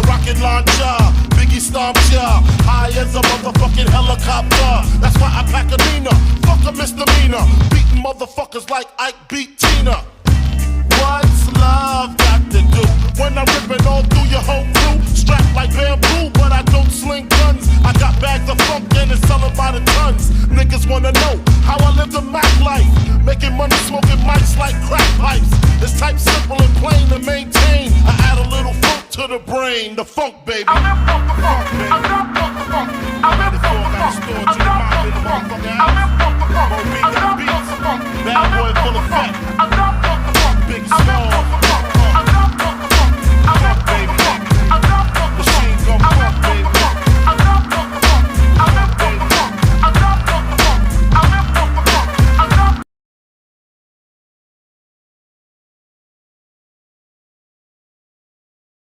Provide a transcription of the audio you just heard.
rocket launcher. Biggie stomps ya, high as a motherfucking helicopter. That's why I pack a Nina, fuck a misdemeanor. Beating motherfuckers like Ike beat Tina. What's love got to do when I'm ripping all through your whole crew? Strapped like bamboo, but I don't sling guns. I got bags of funk and it's selling by the tons. Niggas wanna know how I live the Mac life, making money smoking mics like crack pipes. It's type simple and plain to maintain. I add a little funk to the brain, the funk baby. I'm the funk, the funk, baby. I'm the funk, the funk. I'm the funk, the funk. I'm the funk, the funk. I'm the funk, the funk. Bad boy full of fat.